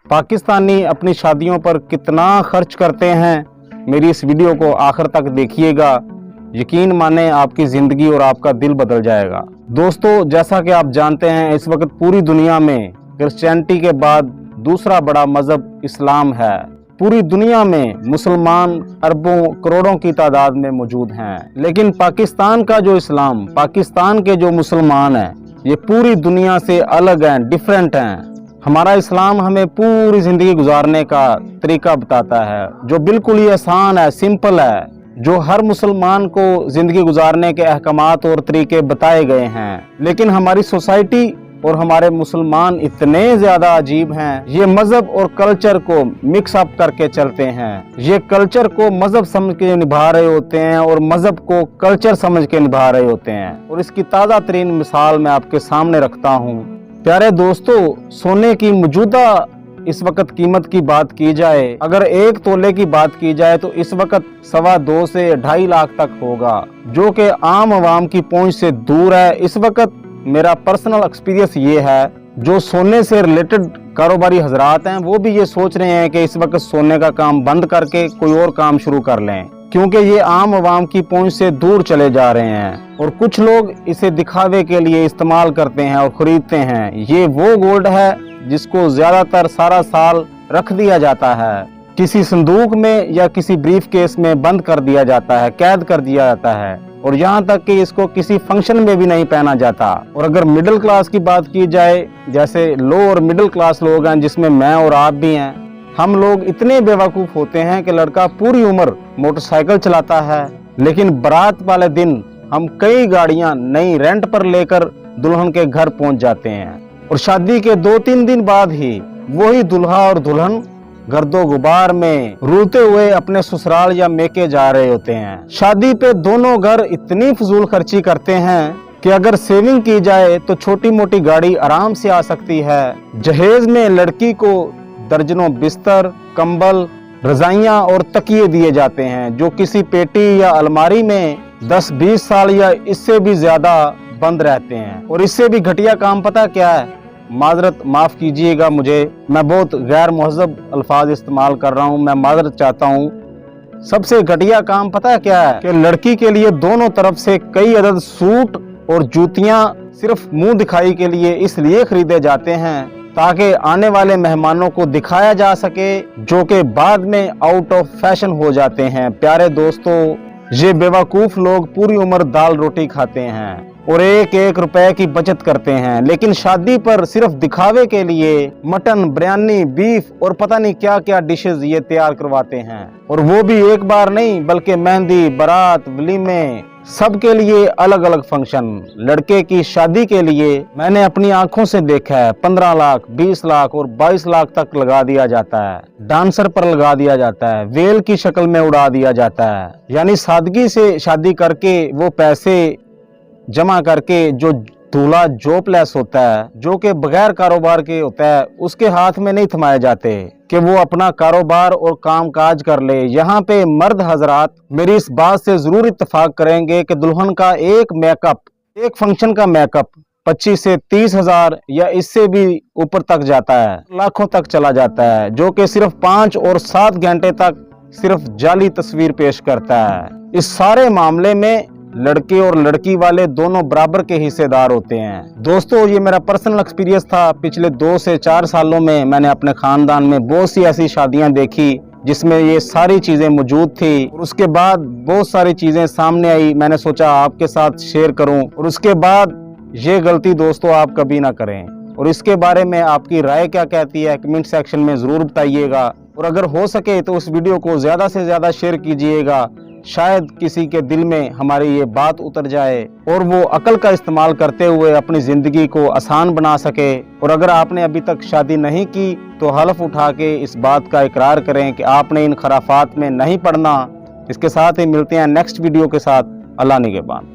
पाकिस्तानी अपनी शादियों पर कितना खर्च करते हैं, मेरी इस वीडियो को आखिर तक देखिएगा। यकीन माने आपकी ज़िंदगी और आपका दिल बदल जाएगा। दोस्तों, जैसा कि आप जानते हैं, इस वक्त पूरी दुनिया में क्रिश्चियनिटी के बाद दूसरा बड़ा मज़हब इस्लाम है। पूरी दुनिया में मुसलमान अरबों करोड़ों की तादाद में मौजूद हैं, लेकिन पाकिस्तान का जो इस्लाम, पाकिस्तान के जो मुसलमान हैं, ये पूरी दुनिया से अलग हैं, डिफरेंट हैं। हमारा इस्लाम हमें पूरी ज़िंदगी गुजारने का तरीका बताता है, जो बिल्कुल ही आसान है, सिंपल है, जो हर मुसलमान को ज़िंदगी गुजारने के अहकामात और तरीके बताए गए हैं। लेकिन हमारी सोसाइटी और हमारे मुसलमान इतने ज़्यादा अजीब हैं, ये मज़हब और कल्चर को मिक्स अप करके चलते हैं। ये कल्चर को मज़हब समझ के निभा रहे होते हैं और मज़हब को कल्चर समझ के निभा रहे होते हैं। और इसकी ताज़ा तरीन मिसाल मैं आपके सामने रखता हूँ। प्यारे दोस्तों, सोने की मौजूदा इस वक्त कीमत की बात की जाए, अगर 1 तोले की बात की जाए तो इस वक्त 2.25 से 2.5 लाख तक होगा, जो कि आम आवाम की पहुंच से दूर है। इस वक्त मेरा पर्सनल एक्सपीरियंस ये है, जो सोने से रिलेटेड कारोबारी हजरात हैं, वो भी ये सोच रहे हैं कि इस वक्त सोने का काम बंद करके कोई और काम शुरू कर लें, क्योंकि ये आम आवाम की पहुंच से दूर चले जा रहे हैं। और कुछ लोग इसे दिखावे के लिए इस्तेमाल करते हैं और खरीदते हैं। ये वो गोल्ड है जिसको ज्यादातर सारा साल रख दिया जाता है, किसी संदूक में या किसी ब्रीफ केस में बंद कर दिया जाता है, कैद कर दिया जाता है, और यहाँ तक कि इसको किसी फंक्शन में भी नहीं पहना जाता। और अगर मिडिल क्लास की बात की जाए, जैसे लो और मिडिल क्लास लोग हैं, जिसमें मैं और आप भी हैं, हम लोग इतने बेवकूफ़ होते हैं कि लड़का पूरी उम्र मोटरसाइकिल चलाता है, लेकिन बारात वाले दिन हम कई गाड़ियां नई रेंट पर लेकर दुल्हन के घर पहुंच जाते हैं, और शादी के 2-3 दिन बाद ही वही दुल्हा और दुल्हन गर्दो गुबार में रूलते हुए अपने ससुराल या मेके जा रहे होते हैं। शादी पे दोनों घर इतनी फजूल खर्ची करते हैं कि अगर सेविंग की जाए तो छोटी मोटी गाड़ी आराम से आ सकती है। जहेज में लड़की को दर्जनों बिस्तर, कंबल, रजाइयां और तकिए दिए जाते हैं, जो किसी पेटी या अलमारी में 10-20 साल या इससे भी ज्यादा बंद रहते हैं। और इससे भी घटिया काम पता क्या है? माजरत माफ कीजिएगा मुझे, मैं बहुत गैर मुहज़्ज़ब अल्फाज इस्तेमाल कर रहा हूँ, मैं माजरत चाहता हूँ। सबसे घटिया काम पता है क्या है? कि लड़की के लिए दोनों तरफ से कई अदद सूट और जूतियां सिर्फ मुंह दिखाई के लिए इसलिए खरीदे जाते हैं ताकि आने वाले मेहमानों को दिखाया जा सके, जो कि बाद में आउट ऑफ फैशन हो जाते हैं। प्यारे दोस्तों, ये बेवकूफ़ लोग पूरी उम्र दाल रोटी खाते हैं और 1-1 रुपए की बचत करते हैं, लेकिन शादी पर सिर्फ दिखावे के लिए मटन, बिरयानी, बीफ और पता नहीं क्या क्या डिशेस ये तैयार करवाते हैं। और वो भी एक बार नहीं, बल्कि मेहंदी, बारात, वलीमे, सबके लिए अलग अलग फंक्शन। लड़के की शादी के लिए मैंने अपनी आंखों से देखा है 15 लाख, 20 लाख और 22 लाख तक लगा दिया जाता है। डांसर पर लगा दिया जाता है, वेल की शक्ल में उड़ा दिया जाता है। यानी सादगी से शादी करके वो पैसे जमा करके जो दूल्हा जॉबलेस होता है, जो कि बगैर कारोबार के होता है, उसके हाथ में नहीं थमाए जाते कि वो अपना कारोबार और काम काज कर ले। यहाँ पे मर्द हजरात मेरी इस बात से जरूर इत्तेफाक करेंगे कि दुल्हन का एक मेकअप, एक फंक्शन का मेकअप 25 से 30 हजार या इससे भी ऊपर तक जाता है, लाखों तक चला जाता है, जो कि सिर्फ 5 और 7 घंटे तक सिर्फ जाली तस्वीर पेश करता है। इस सारे मामले में लड़के और लड़की वाले दोनों बराबर के हिस्सेदार होते हैं। दोस्तों, ये मेरा पर्सनल एक्सपीरियंस था। पिछले 2 से 4 सालों में मैंने अपने खानदान में बहुत सी ऐसी शादियां देखी जिसमें ये सारी चीजें मौजूद थी, और उसके बाद बहुत सारी चीजें सामने आई, मैंने सोचा आपके साथ शेयर करूं। और उसके बाद ये गलती दोस्तों आप कभी ना करें। और इसके बारे में आपकी राय क्या कहती है, कमेंट सेक्शन में जरूर बताइएगा। और अगर हो सके तो उस वीडियो को ज्यादा से ज्यादा शेयर कीजिएगा, शायद किसी के दिल में हमारी ये बात उतर जाए और वो अकल का इस्तेमाल करते हुए अपनी ज़िंदगी को आसान बना सके। और अगर आपने अभी तक शादी नहीं की तो हलफ उठा के इस बात का इकरार करें कि आपने इन खराफात में नहीं पड़ना। इसके साथ ही मिलते हैं नेक्स्ट वीडियो के साथ। अल्लाह निगहबान।